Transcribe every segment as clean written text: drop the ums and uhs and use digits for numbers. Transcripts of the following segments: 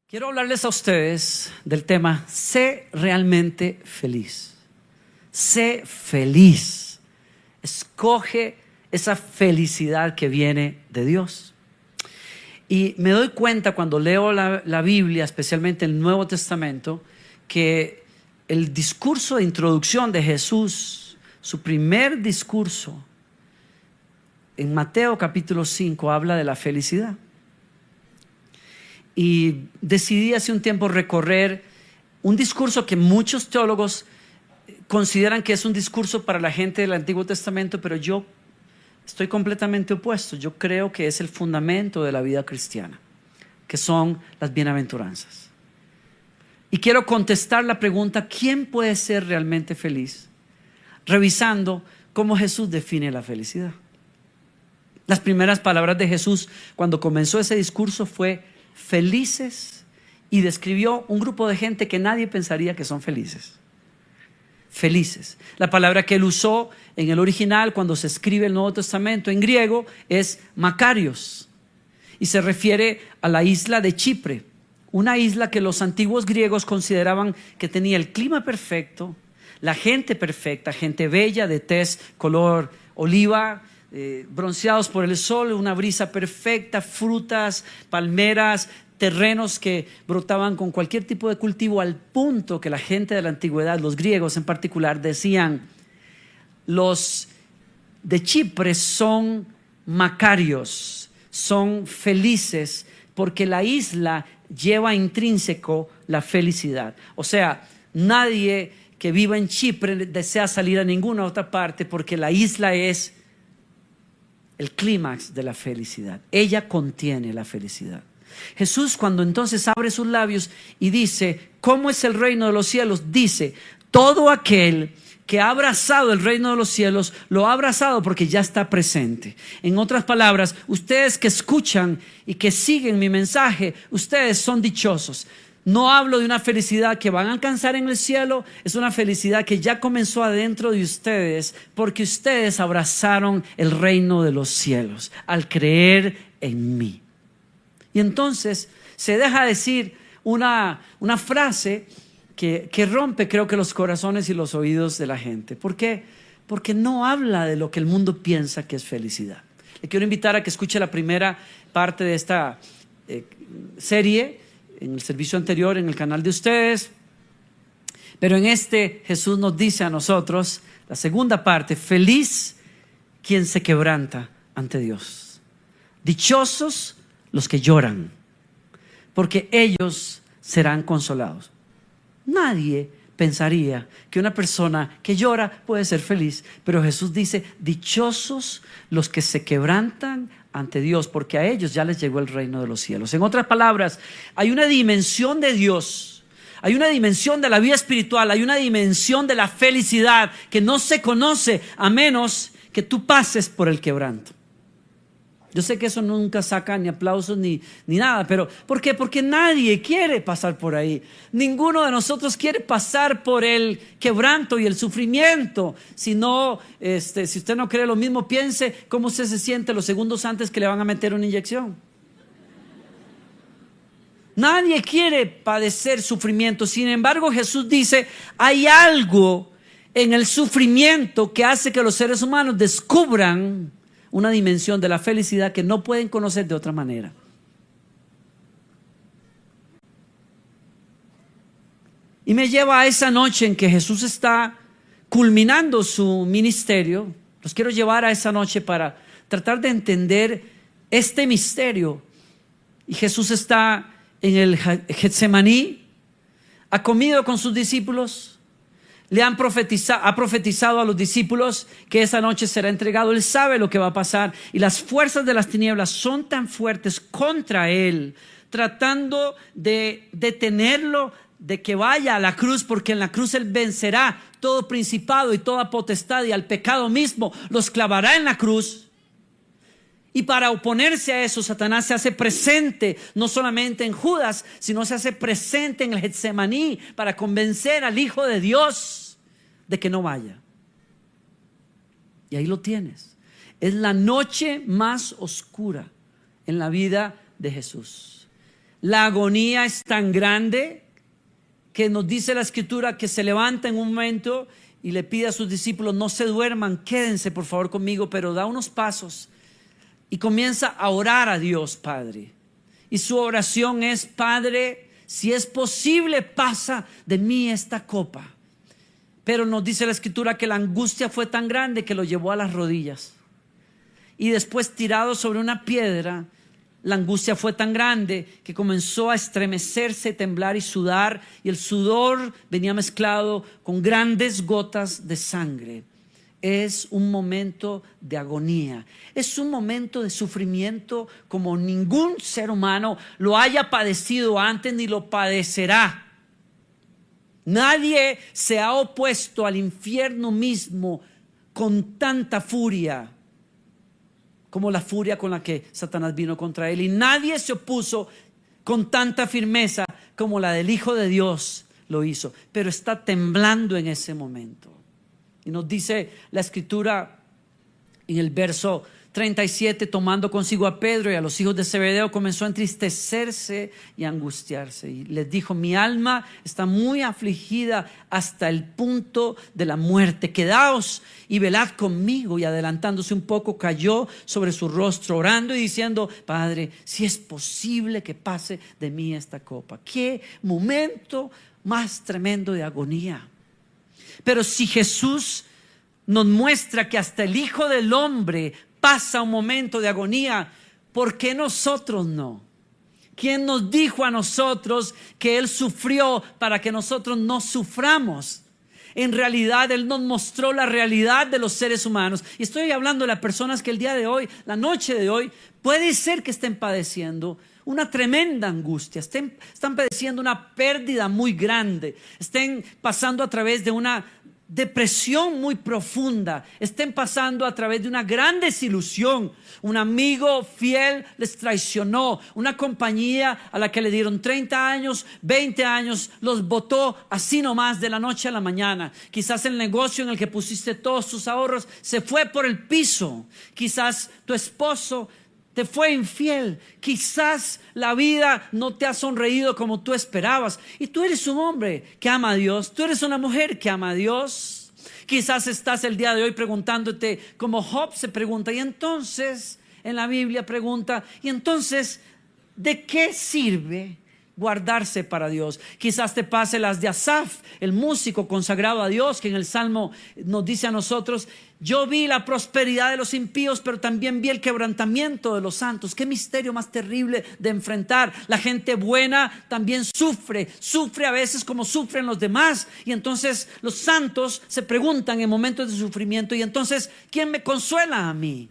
Quiero hablarles a ustedes del tema sé realmente feliz. Sé feliz. Escoge esa felicidad que viene de Dios. Y me doy cuenta cuando leo la Biblia, especialmente el Nuevo Testamento, que el discurso de introducción de Jesús, su primer discurso en Mateo capítulo 5 habla de la felicidad. Y decidí hace un tiempo recorrer un discurso que muchos teólogos consideran que es un discurso para la gente del Antiguo Testamento, pero yo estoy completamente opuesto. Yo creo que es el fundamento de la vida cristiana, que son las bienaventuranzas. Y quiero contestar la pregunta, ¿quién puede ser realmente feliz? Revisando cómo Jesús define la felicidad. Las primeras palabras de Jesús cuando comenzó ese discurso fue felices, y describió un grupo de gente que nadie pensaría que son felices. Felices. La palabra que él usó en el original cuando se escribe el Nuevo Testamento en griego es Makarios, y se refiere a la isla de Chipre, una isla que los antiguos griegos consideraban que tenía el clima perfecto, la gente perfecta, gente bella de tez color oliva, bronceados por el sol, una brisa perfecta, frutas, palmeras, terrenos que brotaban con cualquier tipo de cultivo, al punto que la gente de la antigüedad, los griegos en particular, decían: los de Chipre son macarios, son felices, porque la isla lleva intrínseco la felicidad. O sea, nadie que viva en Chipre desea salir a ninguna otra parte, porque la isla es el clímax de la felicidad. Ella contiene la felicidad. Jesús, cuando entonces abre sus labios y dice ¿cómo es el reino de los cielos?, dice: todo aquel que ha abrazado el reino de los cielos lo ha abrazado porque ya está presente. En otras palabras, ustedes que escuchan y que siguen mi mensaje, ustedes son dichosos. No hablo de una felicidad que van a alcanzar en el cielo, es una felicidad que ya comenzó adentro de ustedes, porque ustedes abrazaron el reino de los cielos al creer en mí. Y entonces se deja decir una frase que rompe, creo que, los corazones y los oídos de la gente. ¿Por qué? Porque no habla de lo que el mundo piensa que es felicidad. Le quiero invitar a que escuche la primera parte de esta serie en el servicio anterior en el canal de ustedes, pero en este Jesús nos dice a nosotros la segunda parte: feliz quien se quebranta ante Dios, dichosos los que lloran, porque ellos serán consolados. Nadie pensaría que una persona que llora puede ser feliz, pero Jesús dice: dichosos los que se quebrantan ante Dios, porque a ellos ya les llegó el reino de los cielos. En otras palabras, hay una dimensión de Dios, hay una dimensión de la vida espiritual, hay una dimensión de la felicidad que no se conoce a menos que tú pases por el quebranto. Yo sé que eso nunca saca ni aplausos ni nada, pero ¿por qué? Porque nadie quiere pasar por ahí. Ninguno de nosotros quiere pasar por el quebranto y el sufrimiento. Si usted no cree lo mismo, piense cómo usted se siente los segundos antes que le van a meter una inyección. Nadie quiere padecer sufrimiento. Sin embargo, Jesús dice: hay algo en el sufrimiento que hace que los seres humanos descubran una dimensión de la felicidad que no pueden conocer de otra manera. Y me lleva a esa noche en que Jesús está culminando su ministerio. Los quiero llevar a esa noche para tratar de entender este misterio. Y Jesús está en el Getsemaní, ha comido con sus discípulos. Ha profetizado a los discípulos que esa noche será entregado. Él sabe lo que va a pasar, y las fuerzas de las tinieblas son tan fuertes contra él, tratando de detenerlo, de que vaya a la cruz, porque en la cruz él vencerá todo principado y toda potestad, y al pecado mismo los clavará en la cruz. Y para oponerse a eso, Satanás se hace presente no solamente en Judas, sino se hace presente en el Getsemaní para convencer al Hijo de Dios de que no vaya. Y ahí lo tienes. Es la noche más oscura en la vida de Jesús. La agonía es tan grande que nos dice la Escritura que se levanta en un momento y le pide a sus discípulos: no se duerman, quédense por favor conmigo, pero da unos pasos y comienza a orar a Dios Padre. Y su oración es: Padre, si es posible, pasa de mí esta copa. Pero nos dice la Escritura que la angustia fue tan grande que lo llevó a las rodillas. Y después, tirado sobre una piedra, la angustia fue tan grande que comenzó a estremecerse, temblar y sudar. Y el sudor venía mezclado con grandes gotas de sangre. Es un momento de agonía. Es un momento de sufrimiento como ningún ser humano lo haya padecido antes ni lo padecerá. Nadie se ha opuesto al infierno mismo con tanta furia como la furia con la que Satanás vino contra él. Y nadie se opuso con tanta firmeza como la del Hijo de Dios lo hizo. Pero está temblando en ese momento. Y nos dice la Escritura en el verso 37, tomando consigo a Pedro y a los hijos de Zebedeo, comenzó a entristecerse y a angustiarse. Y les dijo: mi alma está muy afligida hasta el punto de la muerte. Quedaos y velad conmigo. Y adelantándose un poco, cayó sobre su rostro, orando y diciendo: Padre, si es posible que pase de mí esta copa. Qué momento más tremendo de agonía. Pero si Jesús nos muestra que hasta el Hijo del Hombre pasa un momento de agonía, ¿por qué nosotros no? ¿Quién nos dijo a nosotros que Él sufrió para que nosotros no suframos? En realidad Él nos mostró la realidad de los seres humanos. Y estoy hablando de las personas que el día de hoy, la noche de hoy, puede ser que estén padeciendo una tremenda angustia, están padeciendo una pérdida muy grande, estén pasando a través de una depresión muy profunda, estén pasando a través de una gran desilusión. Un amigo fiel les traicionó, una compañía a la que le dieron 30 años, 20 años, los botó así nomás de la noche a la mañana. Quizás el negocio en el que pusiste todos tus ahorros se fue por el piso. Quizás tu esposo te fue infiel. Quizás la vida no te ha sonreído como tú esperabas. Y tú eres un hombre que ama a Dios. Tú eres una mujer que ama a Dios. Quizás estás el día de hoy preguntándote, como Job se pregunta, y entonces, en la Biblia pregunta, y entonces, ¿de qué sirve guardarse para Dios? Quizás te pase las de Asaf, el músico consagrado a Dios, que en el Salmo nos dice a nosotros: yo vi la prosperidad de los impíos, pero también vi el quebrantamiento de los santos. Qué misterio más terrible de enfrentar. La gente buena también sufre a veces como sufren los demás. Y entonces los santos se preguntan en momentos de sufrimiento: y entonces, ¿quién me consuela a mí?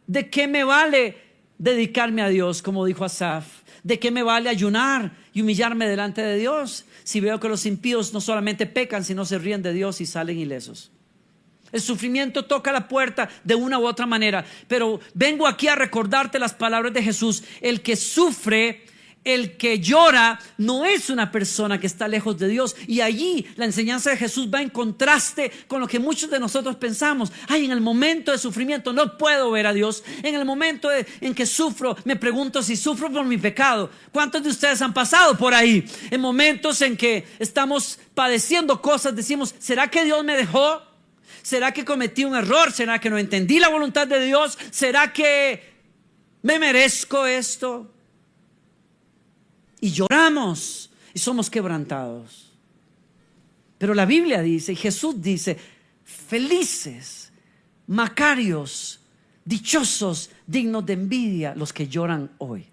¿De qué me vale dedicarme a Dios, como dijo Asaf? ¿De qué me vale ayunar y humillarme delante de Dios si veo que los impíos no solamente pecan, sino se ríen de Dios y salen ilesos? El sufrimiento toca la puerta de una u otra manera, pero vengo aquí a recordarte las palabras de Jesús. El que sufre, el que llora, no es una persona que está lejos de Dios. Y allí la enseñanza de Jesús va en contraste con lo que muchos de nosotros pensamos. Ay, en el momento de sufrimiento no puedo ver a Dios. En el momento en que sufro, me pregunto si sufro por mi pecado. ¿Cuántos de ustedes han pasado por ahí? En momentos en que estamos padeciendo cosas, decimos: ¿será que Dios me dejó? ¿Será que cometí un error? ¿Será que no entendí la voluntad de Dios? ¿Será que me merezco esto? Y lloramos y somos quebrantados. Pero la Biblia dice, y Jesús dice: felices, macarios, dichosos, dignos de envidia los que lloran hoy.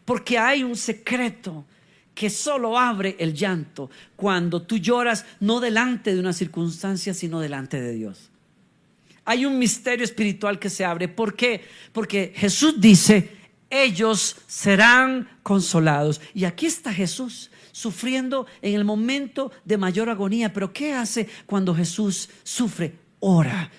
Porque hay un secreto que solo abre el llanto cuando tú lloras, no delante de una circunstancia, sino delante de Dios. Hay un misterio espiritual que se abre. ¿Por qué? Porque Jesús dice: ellos serán consolados. Y aquí está Jesús sufriendo en el momento de mayor agonía. Pero ¿qué hace cuando Jesús sufre? Ora.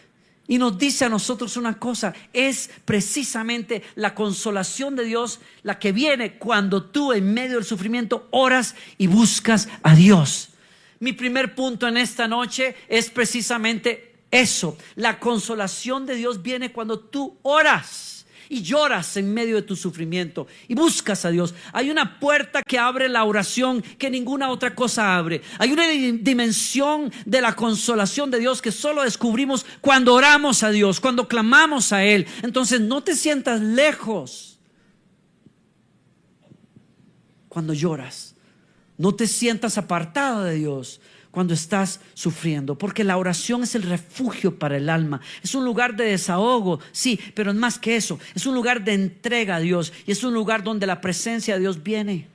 Y nos dice a nosotros una cosa: es precisamente la consolación de Dios la que viene cuando tú, en medio del sufrimiento, oras y buscas a Dios. Mi primer punto en esta noche es precisamente eso. La consolación de Dios viene cuando tú oras y lloras en medio de tu sufrimiento y buscas a Dios, hay una puerta que abre la oración que ninguna otra cosa abre. Hay una dimensión de la consolación de Dios que solo descubrimos cuando oramos a Dios, cuando clamamos a Él. Entonces no te sientas lejos cuando lloras. No te sientas apartado de Dios cuando estás sufriendo, porque la oración es el refugio para el alma. Es un lugar de desahogo, sí, pero es más que eso. Es un lugar de entrega a Dios y es un lugar donde la presencia de Dios viene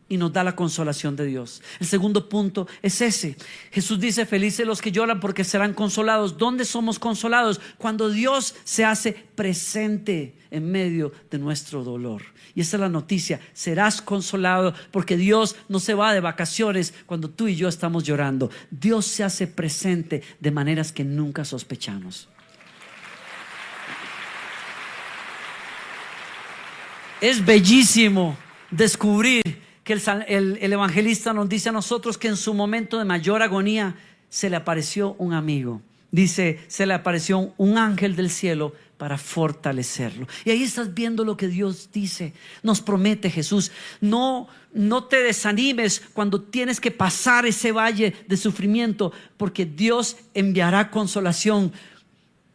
y nos da la consolación de Dios. El segundo punto es ese. Jesús dice: felices los que lloran porque serán consolados. ¿Dónde somos consolados? Cuando Dios se hace presente en medio de nuestro dolor. Y esa es la noticia: serás consolado, porque Dios no se va de vacaciones cuando tú y yo estamos llorando. Dios se hace presente de maneras que nunca sospechamos. Es bellísimo descubrir que el evangelista nos dice a nosotros que en su momento de mayor agonía se le apareció un amigo. Dice: se le apareció un ángel del cielo para fortalecerlo. Y ahí estás viendo lo que Dios dice, nos promete Jesús. No te desanimes cuando tienes que pasar ese valle de sufrimiento, porque Dios enviará consolación.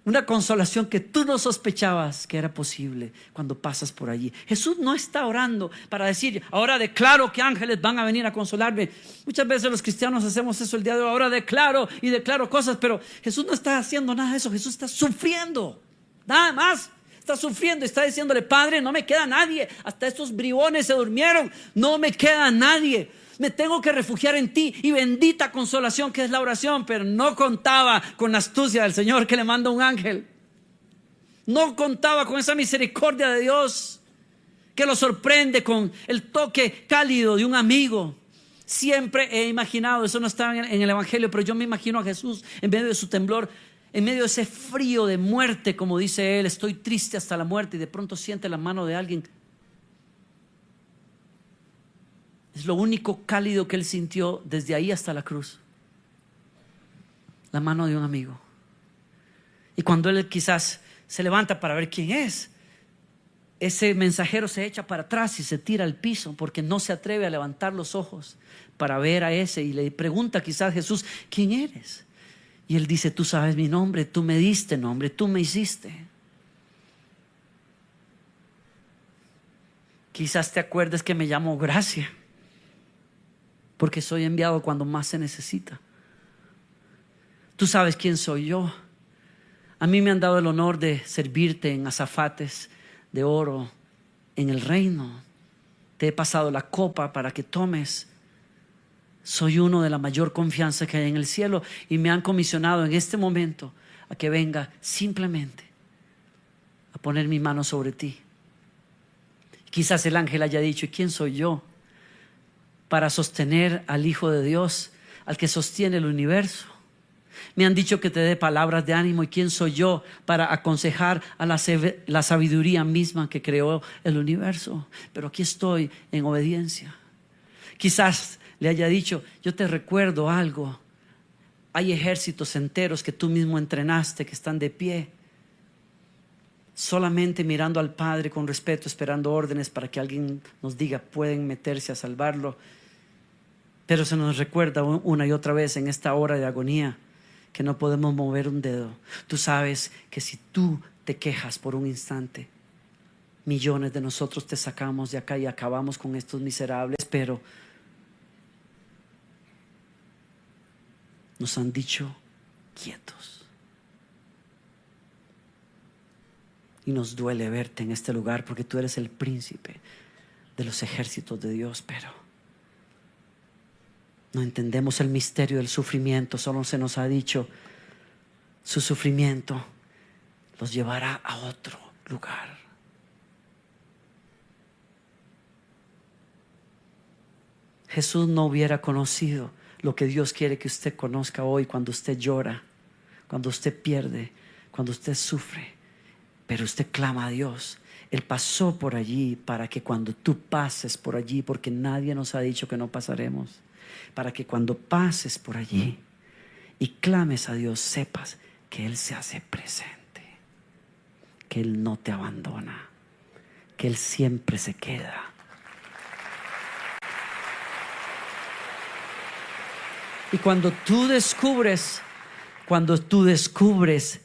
Una consolación que tú no sospechabas que era posible cuando pasas por allí. Jesús no está orando para decir: ahora declaro que ángeles van a venir a consolarme. Muchas veces los cristianos hacemos eso el día de hoy: ahora declaro y declaro cosas. Pero Jesús no está haciendo nada de eso. Jesús está sufriendo, nada más. Está sufriendo, está diciéndole: Padre, no me queda nadie. Hasta estos bribones se durmieron, no me queda nadie. Me tengo que refugiar en ti, y bendita consolación que es la oración. Pero no contaba con la astucia del Señor, que le manda un ángel. No contaba con esa misericordia de Dios que lo sorprende con el toque cálido de un amigo. Siempre he imaginado, eso no está en el evangelio, pero yo me imagino a Jesús en medio de su temblor, en medio de ese frío de muerte, como dice él: estoy triste hasta la muerte. Y de pronto siente la mano de alguien. Es lo único cálido que él sintió desde ahí hasta la cruz: la mano de un amigo. Y cuando él quizás se levanta para ver quién es, ese mensajero se echa para atrás y se tira al piso, porque no se atreve a levantar los ojos para ver a ese. Y le pregunta quizás a Jesús: ¿quién eres? Y él dice: tú sabes mi nombre, tú me diste nombre, tú me hiciste. Quizás te acuerdes que me llamo Gracia, porque soy enviado cuando más se necesita. Tú sabes quién soy yo. A mí me han dado el honor de servirte en azafates de oro en el reino. Te he pasado la copa para que tomes. Soy uno de la mayor confianza que hay en el cielo, y me han comisionado en este momento a que venga simplemente a poner mi mano sobre ti. Quizás el ángel haya dicho: ¿y quién soy yo para sostener al Hijo de Dios, al que sostiene el universo? Me han dicho que te dé palabras de ánimo, ¿y quién soy yo para aconsejar a la sabiduría misma que creó el universo? Pero aquí estoy en obediencia. Quizás le haya dicho: yo te recuerdo algo. Hay ejércitos enteros que tú mismo entrenaste, que están de pie, solamente mirando al Padre con respeto, esperando órdenes para que alguien nos diga: pueden meterse a salvarlo. Pero se nos recuerda una y otra vez en esta hora de agonía que no podemos mover un dedo. Tú sabes que si tú te quejas por un instante, millones de nosotros te sacamos de acá y acabamos con estos miserables. Pero nos han dicho: quietos. Y nos duele verte en este lugar, porque tú eres el príncipe de los ejércitos de Dios. Pero no entendemos el misterio del sufrimiento. Solo se nos ha dicho: su sufrimiento los llevará a otro lugar. Jesús no hubiera conocido lo que Dios quiere que usted conozca hoy, cuando usted llora, cuando usted pierde, cuando usted sufre, pero usted clama a Dios. Él pasó por allí para que cuando tú pases por allí, porque nadie nos ha dicho que no pasaremos, para que cuando pases por allí y clames a Dios, sepas que Él se hace presente. que Él no te abandona, que Él siempre se queda. Y cuando tú descubres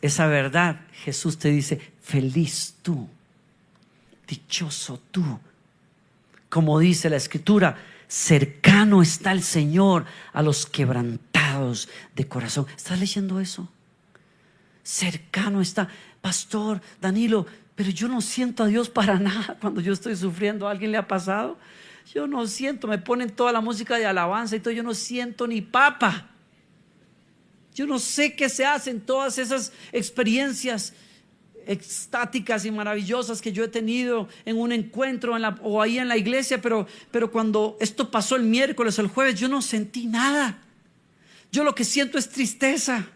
esa verdad, Jesús te dice: feliz tú, dichoso tú. Como dice la Escritura, cercano está el Señor a los quebrantados de corazón. ¿Estás leyendo eso? Cercano está. Pastor Danilo, pero yo no siento a Dios para nada cuando yo estoy sufriendo. ¿A alguien le ha pasado? Yo no siento, me ponen toda la música de alabanza y todo, yo no siento ni papa. Yo no sé qué se hacen todas esas experiencias extáticas y maravillosas que yo he tenido en un encuentro o ahí en la iglesia, pero cuando esto pasó el miércoles o el jueves, yo no sentí nada. Yo lo que siento es tristeza.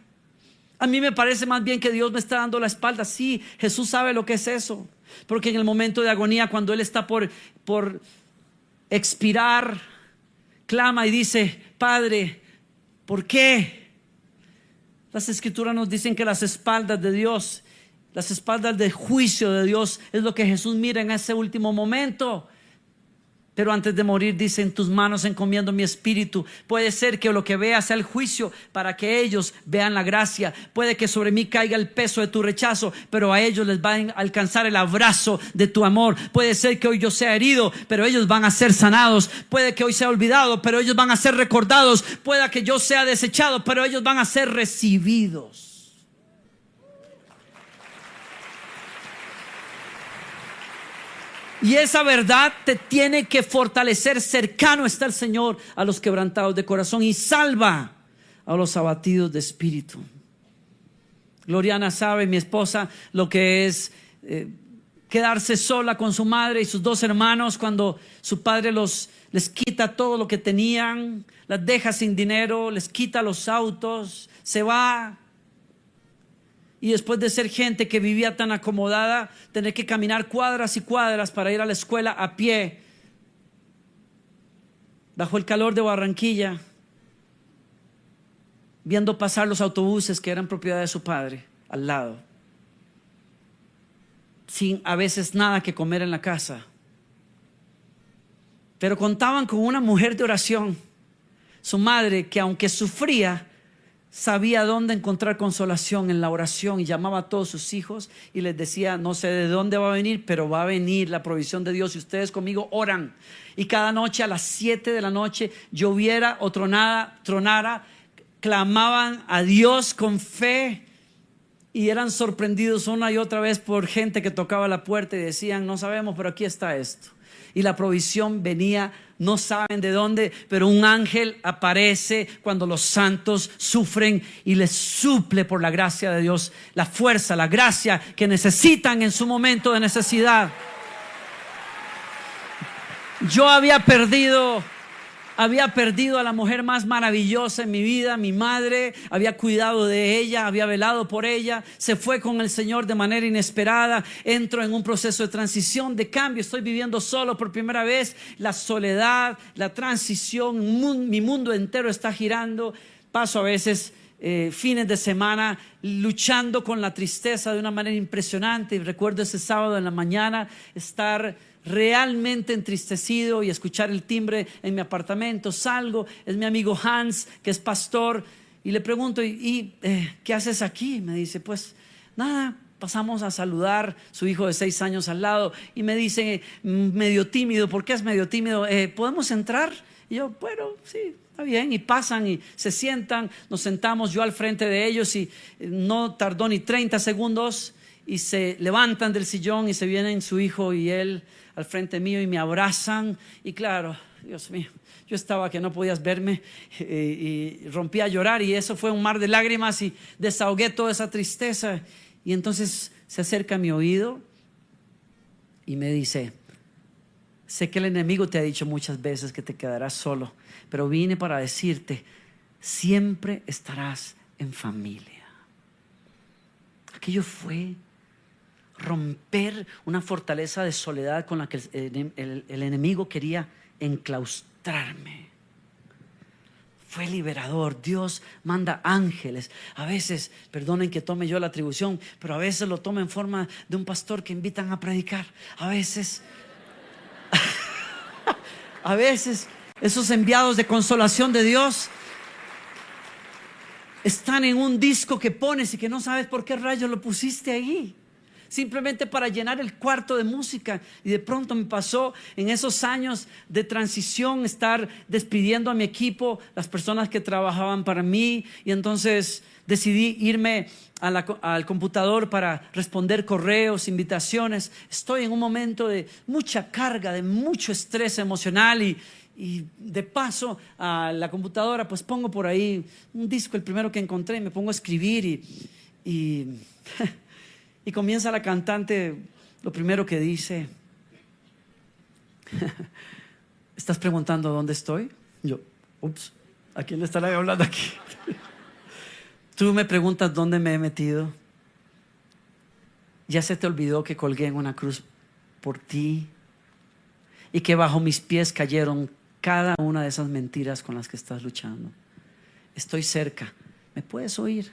A mí me parece más bien que Dios me está dando la espalda. Sí, Jesús sabe lo que es eso, porque en el momento de agonía, cuando Él está por expirar, clama y dice: Padre, ¿por qué? Las Escrituras nos dicen que las espaldas de Dios, las espaldas del juicio de Dios, es lo que Jesús mira en ese último momento. Pero antes de morir dice: en tus manos encomiendo mi espíritu. Puede ser que lo que vea sea el juicio para que ellos vean la gracia. Puede que sobre mí caiga el peso de tu rechazo, pero a ellos les va a alcanzar el abrazo de tu amor. Puede ser que hoy yo sea herido, pero ellos van a ser sanados. Puede que hoy sea olvidado, pero ellos van a ser recordados. Puede que yo sea desechado, pero ellos van a ser recibidos. Y esa verdad te tiene que fortalecer. Cercano está el Señor a los quebrantados de corazón y salva a los abatidos de espíritu. Gloriana sabe, mi esposa, lo que es quedarse sola con su madre y sus dos hermanos cuando su padre les quita todo lo que tenían, las deja sin dinero, les quita los autos, se va. Y después de ser gente que vivía tan acomodada, tener que caminar cuadras y cuadras para ir a la escuela a pie, bajo el calor de Barranquilla, viendo pasar los autobuses que eran propiedad de su padre al lado, sin a veces nada que comer en la casa. Pero contaban con una mujer de oración, su madre, que aunque sufría, sabía dónde encontrar consolación en la oración, y llamaba a todos sus hijos y les decía: no sé de dónde va a venir, pero va a venir la provisión de Dios, y ustedes conmigo oran. Y cada noche a las 7 de la noche, lloviera o tronara, clamaban a Dios con fe, y eran sorprendidos una y otra vez por gente que tocaba la puerta y decían: no sabemos, pero aquí está esto. Y la provisión venía, no saben de dónde, pero un ángel aparece cuando los santos sufren y les suple por la gracia de Dios la fuerza, la gracia que necesitan en su momento de necesidad. Yo había perdido a la mujer más maravillosa en mi vida, mi madre. Había cuidado de ella, había velado por ella. Se fue con el Señor de manera inesperada. Entro en un proceso de transición, de cambio. Estoy viviendo solo por primera vez. La soledad, la transición, mi mundo entero está girando. Paso a veces fines de semana luchando con la tristeza de una manera impresionante. Y recuerdo ese sábado en la mañana estar realmente entristecido y escuchar el timbre en mi apartamento. Salgo, es mi amigo Hans, que es pastor, y le pregunto: ¿y qué haces aquí? Me dice: pues nada, pasamos a saludar, su hijo de 6 años al lado, y me dice, medio tímido: ¿por qué es medio tímido? ¿Podemos entrar? Y yo: bueno, sí, está bien. Y pasan y se sientan, nos sentamos, yo al frente de ellos, y no tardó ni 30 segundos y se levantan del sillón y se vienen su hijo y él al frente mío y me abrazan. Y claro, Dios mío, yo estaba que no podías verme, y rompí a llorar, y eso fue un mar de lágrimas, y desahogué toda esa tristeza. Y entonces se acerca a mi oído y me dice: sé que el enemigo te ha dicho muchas veces que te quedarás solo, pero vine para decirte: siempre estarás en familia. Aquello fue romper una fortaleza de soledad con la que el enemigo quería enclaustrarme. fue liberador. Dios manda ángeles. A veces, perdonen que tome yo la atribución, pero a veces lo toma en forma de un pastor que invitan a predicar. A veces esos enviados de consolación de Dios están en un disco que pones y que no sabes por qué rayos lo pusiste ahí, simplemente para llenar el cuarto de música. Y de pronto me pasó en esos años de transición estar despidiendo a mi equipo, las personas que trabajaban para mí, y entonces decidí irme al computador para responder correos, invitaciones. Estoy en un momento de mucha carga, de mucho estrés emocional, y de paso a la computadora pues pongo por ahí un disco, el primero que encontré, y me pongo a escribir y comienza la cantante. Lo primero que dice: ¿estás preguntando dónde estoy? Yo, ups, ¿a quién le estará hablando aquí? Tú me preguntas dónde me he metido. Ya se te olvidó que colgué en una cruz por ti y que bajo mis pies cayeron cada una de esas mentiras con las que estás luchando. Estoy cerca. ¿Me puedes oír?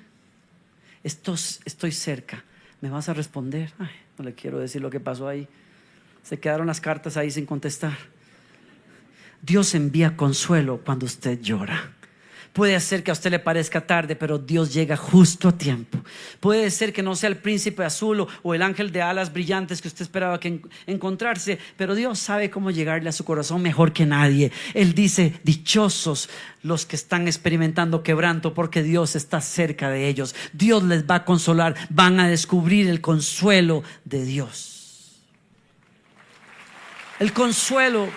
Estoy cerca. ¿Me vas a responder? Ay, no le quiero decir lo que pasó ahí. Se quedaron las cartas ahí sin contestar. Dios envía consuelo cuando usted llora. Puede ser que a usted le parezca tarde, pero Dios llega justo a tiempo. Puede ser que no sea el príncipe azul o el ángel de alas brillantes que usted esperaba encontrarse, pero Dios sabe cómo llegarle a su corazón mejor que nadie. Él dice: dichosos los que están experimentando quebranto, porque Dios está cerca de ellos. Dios les va a consolar, van a descubrir el consuelo de Dios. El consuelo,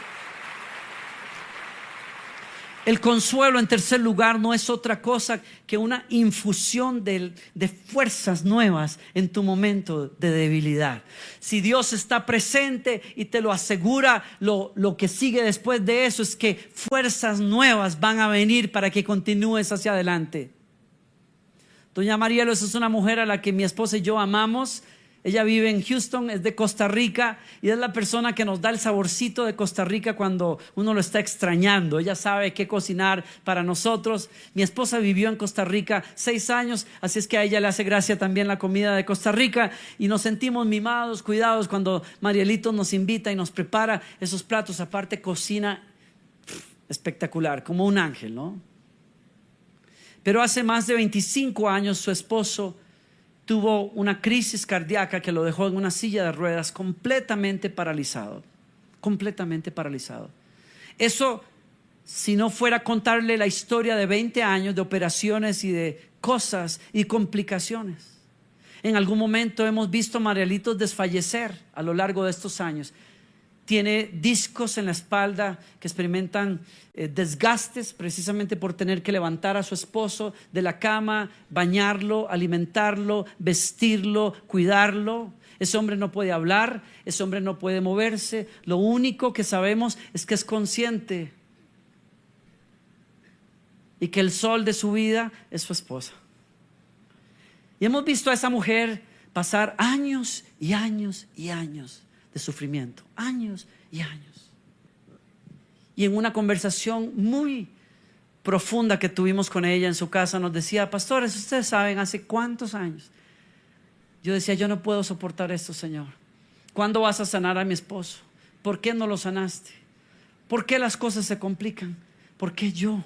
en tercer lugar, no es otra cosa que una infusión de fuerzas nuevas en tu momento de debilidad. Si Dios está presente y te lo asegura, lo que sigue después de eso es que fuerzas nuevas van a venir para que continúes hacia adelante. Doña Marielos es una mujer a la que mi esposa y yo amamos. Ella vive en Houston, es de Costa Rica, y es la persona que nos da el saborcito de Costa Rica cuando uno lo está extrañando. Ella sabe qué cocinar para nosotros. Mi esposa vivió en Costa Rica 6 años, así es que a ella le hace gracia también la comida de Costa Rica, y nos sentimos mimados, cuidados cuando Marielito nos invita y nos prepara esos platos. Aparte cocina espectacular, como un ángel, ¿no? Pero hace más de 25 años su esposo tuvo una crisis cardíaca que lo dejó en una silla de ruedas, completamente paralizado. Eso, si no fuera a contarle la historia de 20 años de operaciones y de cosas y complicaciones. En algún momento hemos visto a Marielitos desfallecer a lo largo de estos años. Tiene discos en la espalda que experimentan desgastes precisamente por tener que levantar a su esposo de la cama, bañarlo, alimentarlo, vestirlo, cuidarlo. Ese hombre no puede hablar, ese hombre no puede moverse. Lo único que sabemos es que es consciente y que el sol de su vida es su esposa. Y hemos visto a esa mujer pasar años y años y años de sufrimiento, años y años. Y en una conversación muy profunda que tuvimos con ella en su casa, nos decía: pastores, ustedes saben hace cuántos años. Yo decía: yo no puedo soportar esto, Señor. ¿Cuándo vas a sanar a mi esposo? ¿Por qué no lo sanaste? ¿Por qué las cosas se complican? ¿Por qué yo?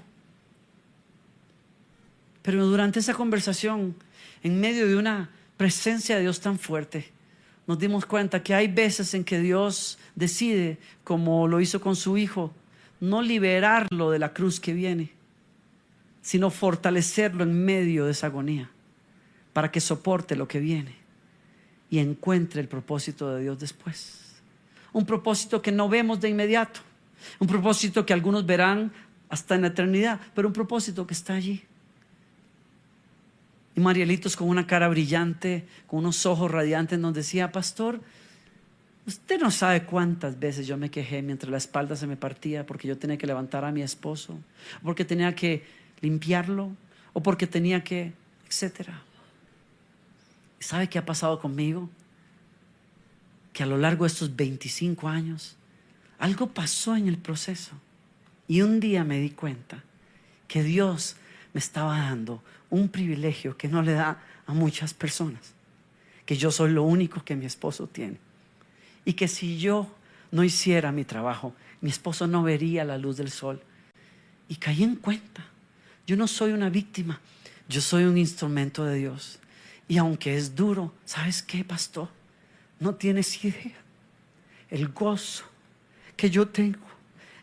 Pero durante esa conversación, en medio de una presencia de Dios tan fuerte, nos dimos cuenta que hay veces en que Dios decide, como lo hizo con su hijo, no liberarlo de la cruz que viene, sino fortalecerlo en medio de esa agonía para que soporte lo que viene y encuentre el propósito de Dios después. Un propósito que no vemos de inmediato, un propósito que algunos verán hasta en la eternidad, pero un propósito que está allí. Y Marielitos, con una cara brillante, con unos ojos radiantes, nos decía: pastor, usted no sabe cuántas veces yo me quejé mientras la espalda se me partía porque yo tenía que levantar a mi esposo, o porque tenía que limpiarlo, o porque tenía que, etcétera. ¿Sabe qué ha pasado conmigo? Que a lo largo de estos 25 años algo pasó en el proceso, y un día me di cuenta que Dios me estaba dando un privilegio que no le da a muchas personas, que yo soy lo único que mi esposo tiene, y que si yo no hiciera mi trabajo, mi esposo no vería la luz del sol. Y caí en cuenta, yo no soy una víctima, yo soy un instrumento de Dios. Y aunque es duro, ¿sabes qué, pastor? No tienes idea el gozo que yo tengo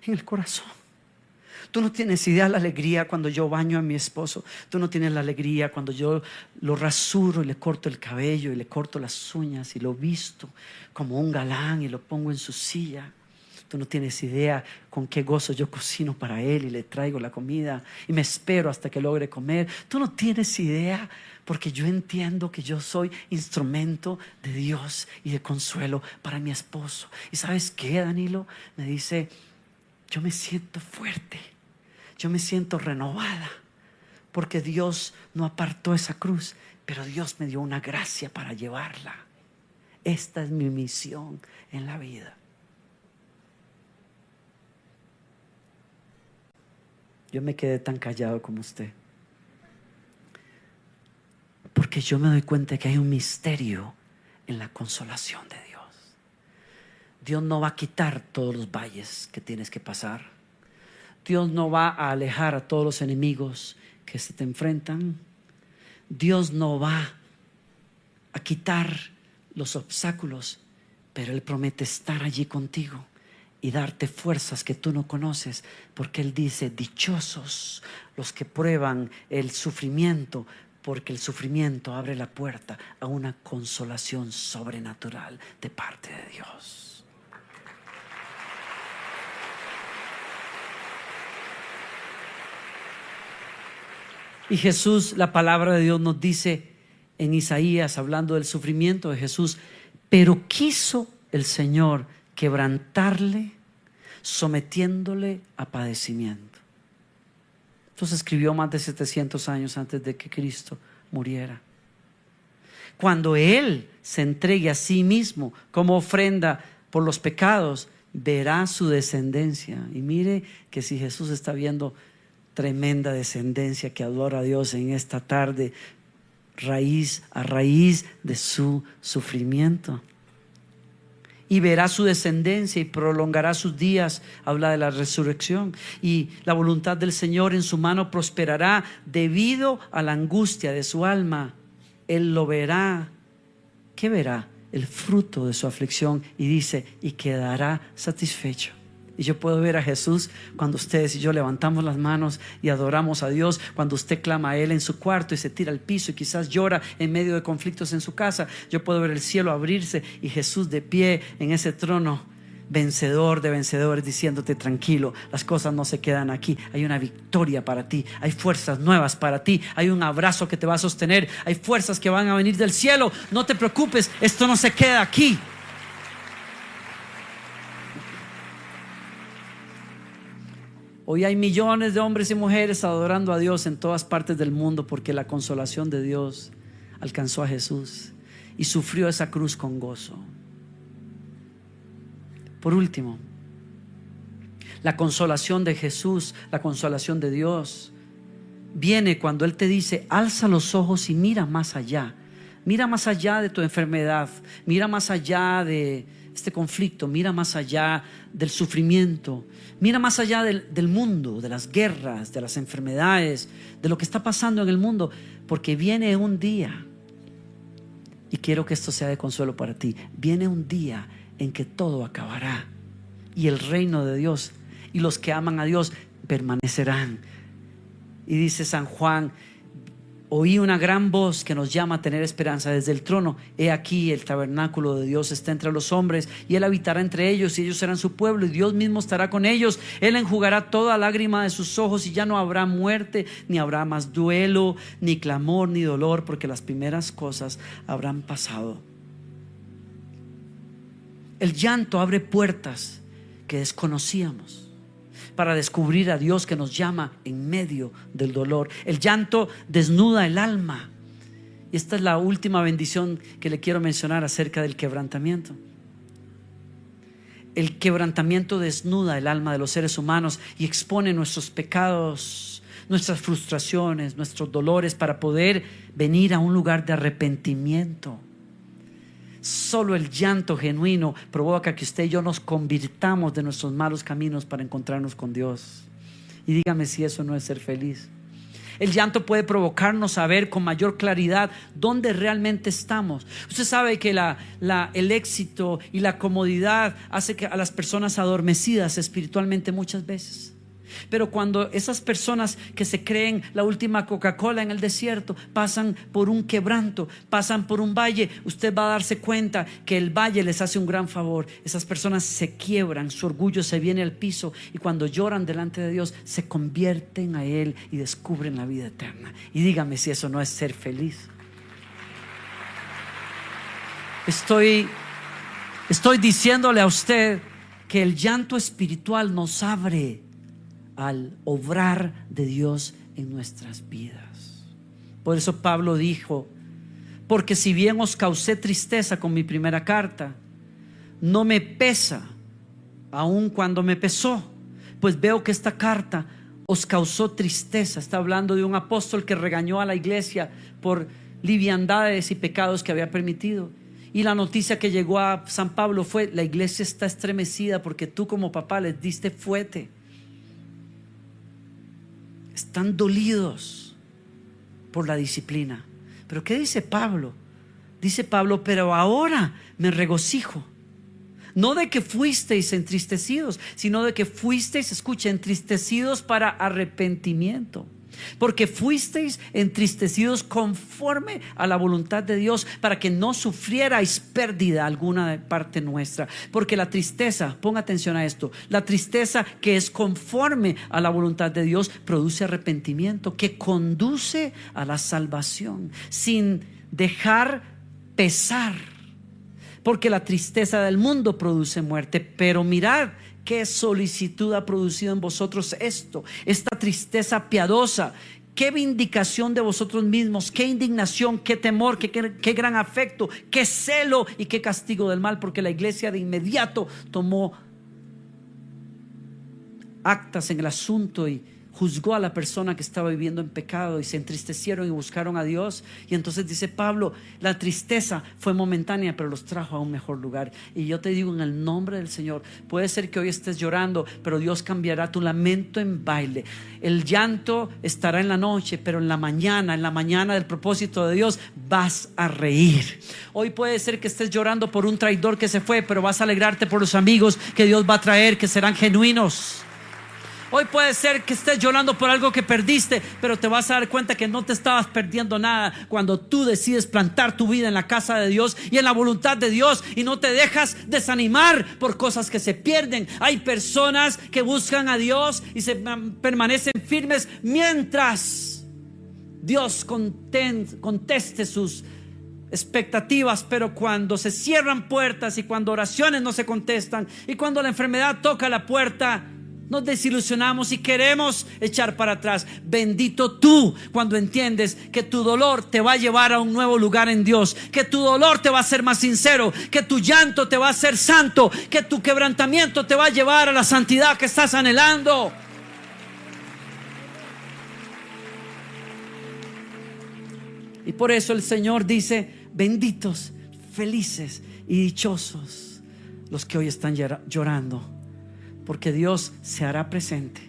en el corazón. Tú no tienes idea la alegría cuando yo baño a mi esposo. Tú no tienes la alegría cuando yo lo rasuro y le corto el cabello y le corto las uñas y lo visto como un galán y lo pongo en su silla. Tú no tienes idea con qué gozo yo cocino para él y le traigo la comida y me espero hasta que logre comer. Tú no tienes idea, porque yo entiendo que yo soy instrumento de Dios y de consuelo para mi esposo. ¿Y sabes qué, Danilo? Me dice, yo me siento fuerte, yo me siento renovada, porque Dios no apartó esa cruz, pero Dios me dio una gracia para llevarla. Esta es mi misión en la vida. Yo me quedé tan callado como usted, porque yo me doy cuenta que hay un misterio en la consolación de Dios. Dios no va a quitar todos los valles que tienes que pasar. Dios no va a alejar a todos los enemigos que se te enfrentan. Dios no va a quitar los obstáculos, pero Él promete estar allí contigo y darte fuerzas que tú no conoces, porque Él dice, dichosos los que prueban el sufrimiento, porque el sufrimiento abre la puerta a una consolación sobrenatural de parte de Dios. Y Jesús, la palabra de Dios nos dice en Isaías, hablando del sufrimiento de Jesús, pero quiso el Señor quebrantarle, sometiéndole a padecimiento. Entonces escribió más de 700 años antes de que Cristo muriera. Cuando Él se entregue a sí mismo como ofrenda por los pecados, verá su descendencia. Y mire que si Jesús está viendo tremenda descendencia que adora a Dios en esta tarde, a raíz de su sufrimiento. Y verá su descendencia y prolongará sus días. Habla de la resurrección. Y la voluntad del Señor en su mano prosperará debido a la angustia de su alma. Él lo verá. ¿Qué verá? El fruto de su aflicción. Y dice, y quedará satisfecho. Y yo puedo ver a Jesús cuando ustedes y yo levantamos las manos y adoramos a Dios, cuando usted clama a Él en su cuarto y se tira al piso y quizás llora en medio de conflictos en su casa. Yo puedo ver el cielo abrirse y Jesús de pie en ese trono, vencedor de vencedores, diciéndote tranquilo, las cosas no se quedan aquí, hay una victoria para ti, hay fuerzas nuevas para ti, hay un abrazo que te va a sostener, hay fuerzas que van a venir del cielo. No te preocupes, esto no se queda aquí. Hoy hay millones de hombres y mujeres adorando a Dios en todas partes del mundo, porque la consolación de Dios alcanzó a Jesús y sufrió esa cruz con gozo. Por último, la consolación de Jesús, la consolación de Dios, viene cuando Él te dice, alza los ojos y mira más allá. Mira más allá de tu enfermedad, mira más allá de este conflicto, mira más allá del sufrimiento, mira más allá del mundo, de las guerras, de las enfermedades, de lo que está pasando en el mundo, porque viene un día, y quiero que esto sea de consuelo para ti, viene un día en que todo acabará y el reino de Dios y los que aman a Dios permanecerán. Y dice San Juan, oí una gran voz que nos llama a tener esperanza desde el trono. He aquí el tabernáculo de Dios está entre los hombres y Él habitará entre ellos y ellos serán su pueblo y Dios mismo estará con ellos. Él enjugará toda lágrima de sus ojos y ya no habrá muerte, ni habrá más duelo, ni clamor, ni dolor, porque las primeras cosas habrán pasado. El llanto abre puertas que desconocíamos para descubrir a Dios que nos llama en medio del dolor. El llanto desnuda el alma. Y esta es la última bendición que le quiero mencionar acerca del quebrantamiento. El quebrantamiento desnuda el alma de los seres humanos y expone nuestros pecados, nuestras frustraciones, nuestros dolores, para poder venir a un lugar de arrepentimiento. Solo el llanto genuino provoca que usted y yo nos convirtamos de nuestros malos caminos para encontrarnos con Dios. Y dígame si eso no es ser feliz. El llanto puede provocarnos a ver con mayor claridad dónde realmente estamos. Usted sabe que el éxito y la comodidad hace que a las personas adormecidas espiritualmente muchas veces. Pero cuando esas personas que se creen la última Coca-Cola en el desierto pasan por un quebranto, pasan por un valle, usted va a darse cuenta que el valle les hace un gran favor. Esas personas se quiebran, su orgullo se viene al piso, y cuando lloran delante de Dios se convierten a Él y descubren la vida eterna. Y dígame si eso no es ser feliz. Estoy diciéndole a usted que el llanto espiritual nos abre al obrar de Dios en nuestras vidas. Por eso Pablo dijo: porque si bien os causé tristeza con mi primera carta, no me pesa aun cuando me pesó, pues veo que esta carta os causó tristeza. Está hablando de un apóstol que regañó a la iglesia por liviandades y pecados que había permitido. Y la noticia que llegó a San Pablo fue: la iglesia está estremecida porque tú como papá les diste fuete. Están dolidos por la disciplina. Pero ¿qué dice Pablo? Dice Pablo: pero ahora me regocijo, no de que fuisteis entristecidos, sino de que fuisteis, escucha, entristecidos para arrepentimiento. Porque fuisteis entristecidos conforme a la voluntad de Dios, para que no sufrierais pérdida alguna de parte nuestra. Porque la tristeza, ponga atención a esto, la tristeza que es conforme a la voluntad de Dios produce arrepentimiento, que conduce a la salvación, sin dejar pesar. Porque la tristeza del mundo produce muerte, pero mirad qué solicitud ha producido en vosotros esta tristeza piadosa. Qué vindicación de vosotros mismos, qué indignación, qué temor, qué gran afecto, qué celo y qué castigo del mal. Porque la iglesia de inmediato tomó actas en el asunto y juzgó a la persona que estaba viviendo en pecado, y se entristecieron y buscaron a Dios. Y entonces dice Pablo: la tristeza fue momentánea, pero los trajo a un mejor lugar. Y yo te digo en el nombre del Señor, puede ser que hoy estés llorando, pero Dios cambiará tu lamento en baile. El llanto estará en la noche, pero en la mañana del propósito de Dios, vas a reír. Hoy puede ser que estés llorando por un traidor que se fue, pero vas a alegrarte por los amigos que Dios va a traer, que serán genuinos. Hoy puede ser que estés llorando por algo que perdiste, pero te vas a dar cuenta que no te estabas perdiendo nada cuando tú decides plantar tu vida en la casa de Dios y en la voluntad de Dios, y no te dejas desanimar por cosas que se pierden. Hay personas que buscan a Dios y se permanecen firmes mientras Dios conteste sus expectativas, pero cuando se cierran puertas y cuando oraciones no se contestan y cuando la enfermedad toca la puerta, nos desilusionamos y queremos echar para atrás. Bendito tú cuando entiendes que tu dolor te va a llevar a un nuevo lugar en Dios, que tu dolor te va a hacer más sincero, que tu llanto te va a hacer santo, que tu quebrantamiento te va a llevar a la santidad que estás anhelando. Y por eso el Señor dice: benditos, felices y dichosos los que hoy están llorando, porque Dios se hará presente,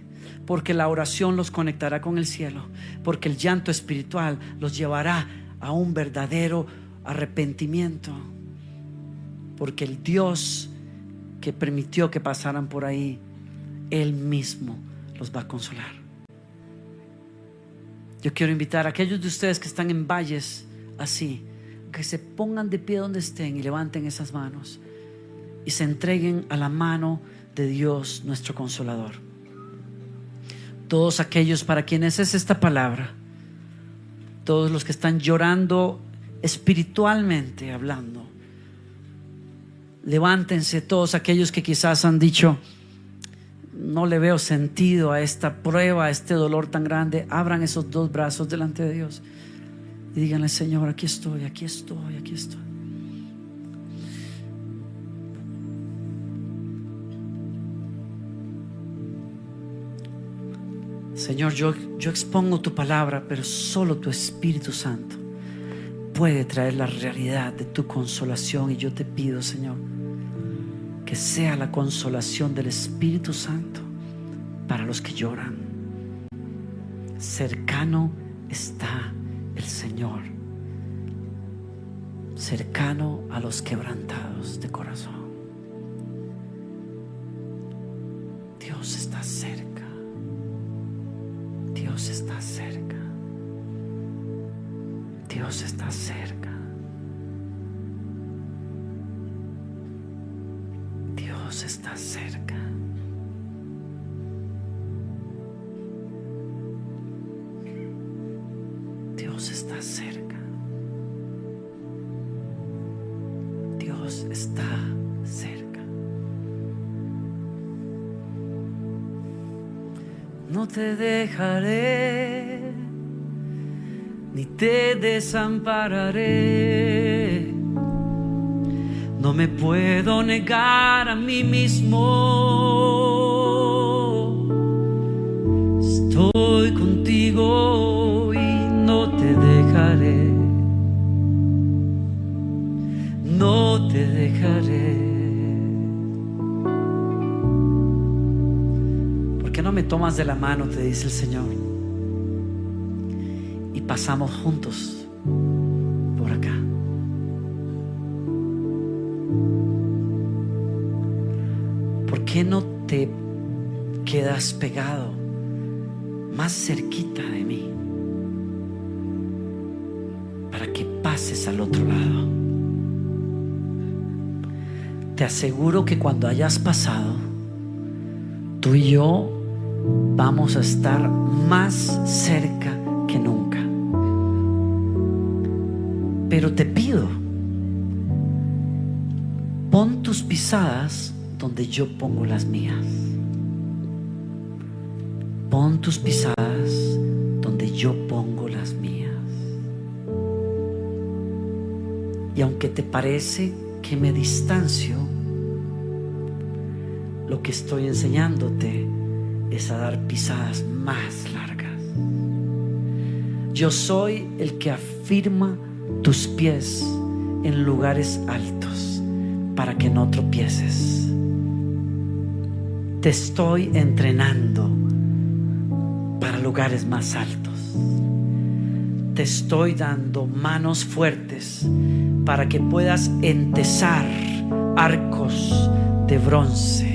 porque la oración los conectará con el cielo, porque el llanto espiritual los llevará a un verdadero arrepentimiento, porque el Dios que permitió que pasaran por ahí, Él mismo los va a consolar. Yo quiero invitar a aquellos de ustedes que están en valles así, que se pongan de pie donde estén y levanten esas manos y se entreguen a la mano de Dios nuestro Consolador. Todos aquellos para quienes es esta palabra, todos los que están llorando espiritualmente hablando, levántense. Todos aquellos que quizás han dicho: no le veo sentido a esta prueba, a este dolor tan grande, abran esos dos brazos delante de Dios y díganle: Señor, aquí estoy, aquí estoy, aquí estoy. Señor, yo expongo tu palabra, pero solo tu Espíritu Santo puede traer la realidad de tu consolación. Y yo te pido, Señor, que sea la consolación del Espíritu Santo para los que lloran. Cercano está el Señor, cercano a los quebrantados de corazón. Dios está cerca. Dios está cerca. Dios está cerca. Dios está cerca. Dios está cerca. Dios está cerca. No te dejaré, ni te desampararé. No me puedo negar a mí mismo. Estoy contigo y no te dejaré. No te dejaré. ¿Por qué no me tomas de la mano?, te dice el Señor, y pasamos juntos por acá. ¿Por qué no te quedas pegado más cerquita de mí para que pases al otro lado? Te aseguro que cuando hayas pasado, tú y yo vamos a estar más cerca que nunca. Pero te pido, pon tus pisadas donde yo pongo las mías. Pon tus pisadas donde yo pongo las mías. Y aunque te parece que me distancio, lo que estoy enseñándote es a dar pisadas más largas. Yo soy el que afirma tus pies en lugares altos para que no tropieces. Te estoy entrenando para lugares más altos. Te estoy dando manos fuertes para que puedas entesar arcos de bronce.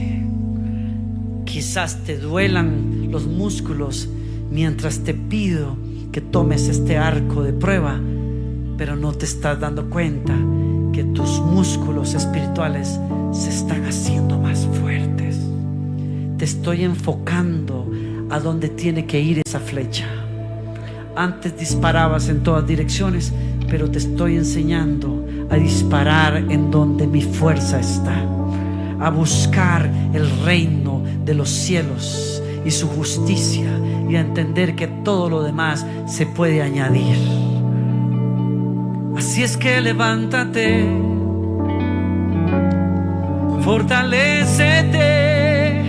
Quizás te duelan los músculos mientras te pido que tomes este arco de prueba, pero no te estás dando cuenta que tus músculos espirituales se están haciendo más fuertes. Te estoy enfocando a donde tiene que ir esa flecha. Antes disparabas en todas direcciones, pero te estoy enseñando a disparar en donde mi fuerza está, a buscar el reino de los cielos y su justicia, y a entender que todo lo demás se puede añadir. Así es que levántate, fortalécete.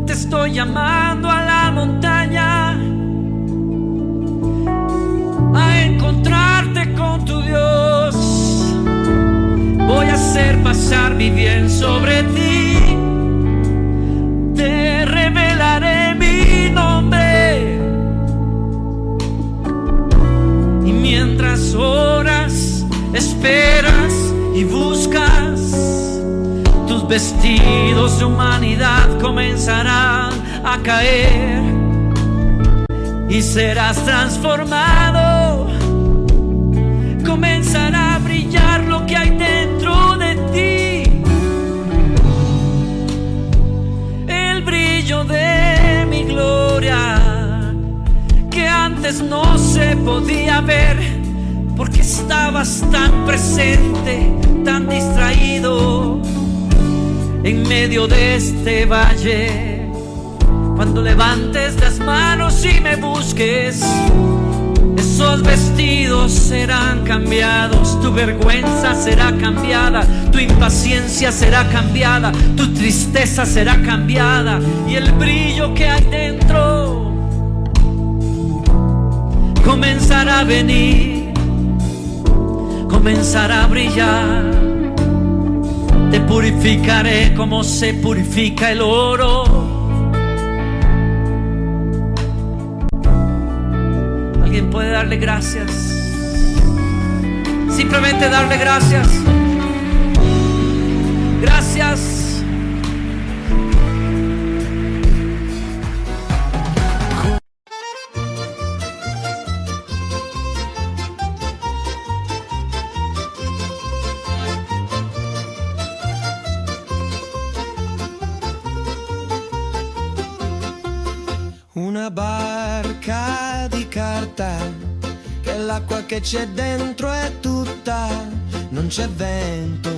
Te estoy llamando a la montaña, a encontrarte con tu Dios. Voy a hacer pasar mi bien sobre ti. Te revelaré mi nombre. Y mientras oras, esperas y buscas, tus vestidos de humanidad comenzarán a caer y serás transformado. Comenzará a brillar lo que hay dentro de ti, el brillo de mi gloria, que antes no se podía ver porque estabas tan presente, tan distraído en medio de este valle. Cuando levantes las manos y me busques, esos vestidos serán cambiados, tu vergüenza será cambiada, tu impaciencia será cambiada, tu tristeza será cambiada, y el brillo que hay dentro comenzará a venir, comenzará a brillar. Te purificaré como se purifica el oro. ¿Alguien puede darle gracias? Simplemente darle gracias. Gracias. Una barca di carta, che l'acqua che c'è dentro è tutta, non c'è vento,